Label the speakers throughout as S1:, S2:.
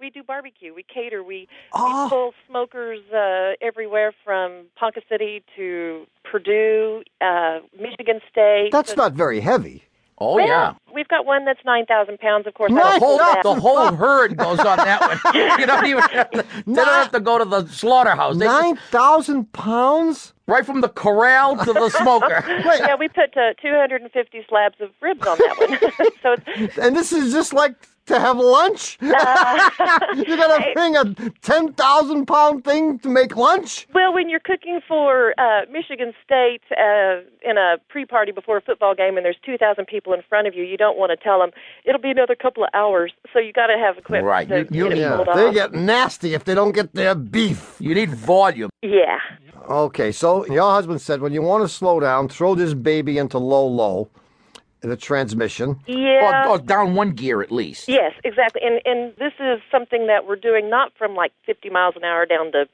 S1: we do barbecue. We cater. We
S2: Oh.
S1: pull smokers everywhere from Ponca City to Purdue, Michigan State.
S2: That's not very heavy.
S3: Oh,
S1: Well,
S3: yeah.
S1: we've got one that's 9,000 pounds, of course. I
S2: Nice.
S1: don't pull that.
S3: The whole herd goes on that one. You don't even have to, they don't have to go to the slaughterhouse. They just,
S2: 9,000 pounds?
S3: right from the corral to the smoker.
S1: Yeah, we put 250 slabs of ribs on that one. So it's,
S2: And this is just like to have lunch? You're going to bring a 10,000-pound thing to make lunch?
S1: well, when you're cooking for Michigan State in a pre-party before a football game and there's 2,000 people in front of you, you don't want to tell them, it'll be another couple of hours. So you got to have equipment
S3: Right.
S1: to
S3: You-
S1: get it
S3: yeah,
S1: pulled
S2: They
S1: off.
S2: get nasty if they don't get their beef.
S3: You need volume.
S1: Yeah.
S2: Okay, so your husband said when you want to slow down, throw this baby into low, the transmission.
S1: Yeah.
S3: Or down one gear at least.
S1: Yes, exactly. And this is something that we're doing not from like 50 miles an hour down to,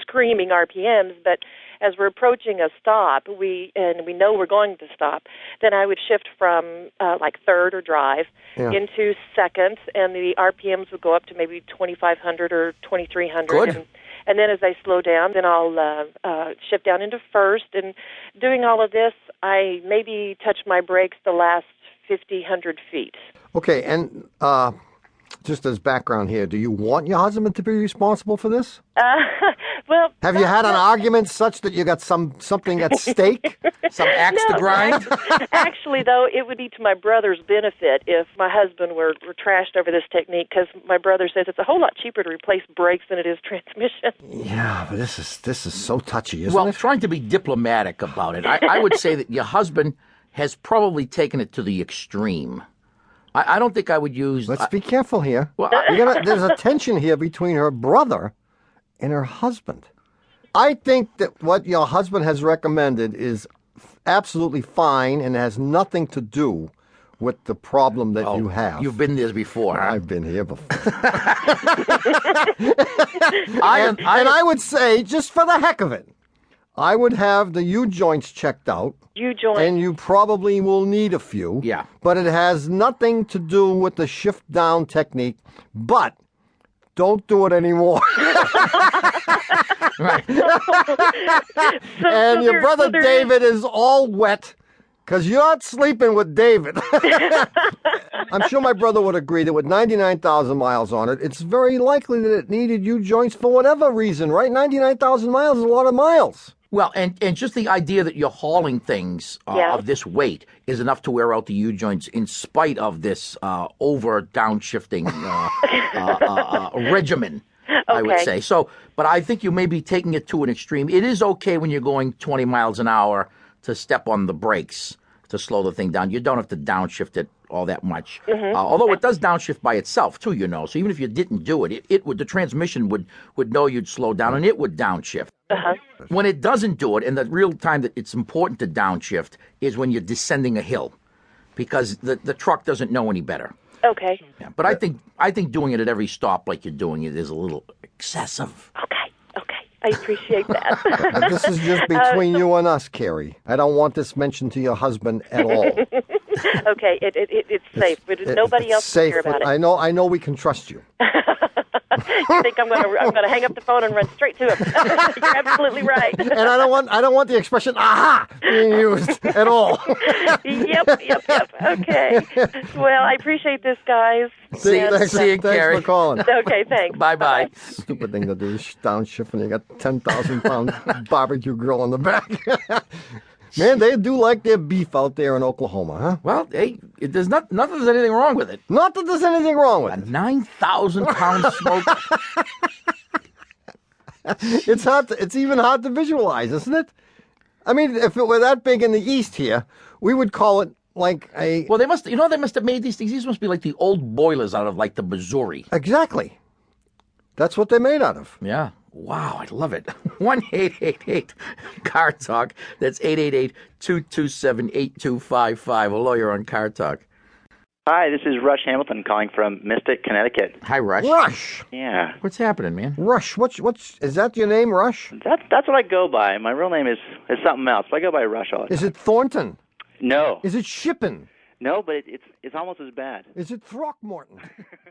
S1: screaming RPMs, but as we're approaching a stop, we know we're going to stop, then I would shift from like third or drive into second, and the RPMs would go up to maybe 2,500 or 2,300.
S3: Good.
S1: And then as I slow down, then I'll shift down into first. And doing all of this, I maybe touch my brakes the last 100 feet.
S2: Okay, and just as background here, do you want your husband to be responsible for this?
S1: Well,
S2: Have you had an argument such that you got something at stake?
S3: Some axe to grind.
S1: Actually, though, it would be to my brother's benefit if my husband were trashed over this technique, because my brother says it's a whole lot cheaper to replace brakes than it is transmission.
S2: Yeah, but this is so touchy, isn't
S3: Well,
S2: it?
S3: trying to be diplomatic about it, I would say that your husband has probably taken it to the extreme. I don't think I would use...
S2: Let's be careful here.
S3: Well,
S2: There's a tension here between her brother and her husband. I think that what your husband has recommended is absolutely fine and has nothing to do with the problem that you have.
S3: You've been there before, huh?
S2: I've been here before. And I would say, just for the heck of it, I would have the U-joints checked out.
S1: U-joints.
S2: And you probably will need a few.
S3: Yeah.
S2: But it has nothing to do with the shift down technique. But don't do it anymore.
S3: Right.
S2: And your brother David is all wet because you're not sleeping with David. I'm sure my brother would agree that with 99,000 miles on it, it's very likely that it needed U-joints for whatever reason, right? 99,000 miles is a lot of miles.
S3: Well, and just the idea that you're hauling things of this weight is enough to wear out the U-joints in spite of this over-downshifting regimen, I would say. So, but I think you may be taking it to an extreme. It is okay when you're going 20 miles an hour to step on the brakes to slow the thing down. You don't have to downshift it all that much. Although it does downshift by itself, too, So even if you didn't do it, the transmission would know you'd slow down, and it would downshift. When it doesn't do it, and the real time that it's important to downshift is when you're descending a hill, because the truck doesn't know any better.
S1: Okay.
S3: Yeah, but I think doing it at every stop like you're doing it is a little excessive.
S1: Okay. I appreciate that.
S2: But this is just between you and us, Carrie. I don't want this mentioned to your husband at all.
S1: Okay, it's safe. But nobody else can hear about it.
S2: I know we can trust you.
S1: You think I'm gonna hang up the phone and run straight to him? You're absolutely right.
S2: And I don't want the expression "aha" being used at all.
S1: Yep. Okay. Well, I appreciate this, guys.
S3: See you,
S2: Thanks
S3: Carrie.
S2: for calling.
S1: Okay, thanks.
S3: Bye-bye.
S2: Stupid thing to do is downshift when you got 10,000-pound barbecue grill on the back. Man, they do like their beef out there in Oklahoma, huh?
S3: Well, hey, there's not that there's anything wrong with it.
S2: Not that there's anything wrong with it.
S3: 9,000-pound smoke.
S2: It's even hard to visualize, isn't it? I mean, if it were that big in the East here, we would call it like a...
S3: Well, they must have made these things. These must be like the old boilers out of like the Missouri.
S2: Exactly. That's what they're made out of.
S3: Yeah. Wow, I love it. 1-888-Car Talk. That's 888-227-8255. Hello, you're on Car Talk.
S4: Hi, this is Rush Hamilton calling from Mystic, Connecticut.
S3: Hi, Rush.
S2: Rush.
S4: Yeah,
S3: What's happening, man?
S2: Rush. What's is that your name, Rush?
S4: that's what I go by. My real name is something else, but I go by Rush all the time.
S2: Is it Thornton?
S4: No,
S2: Is it Shippen?
S4: no, but it's almost as bad.
S2: Is it Throckmorton?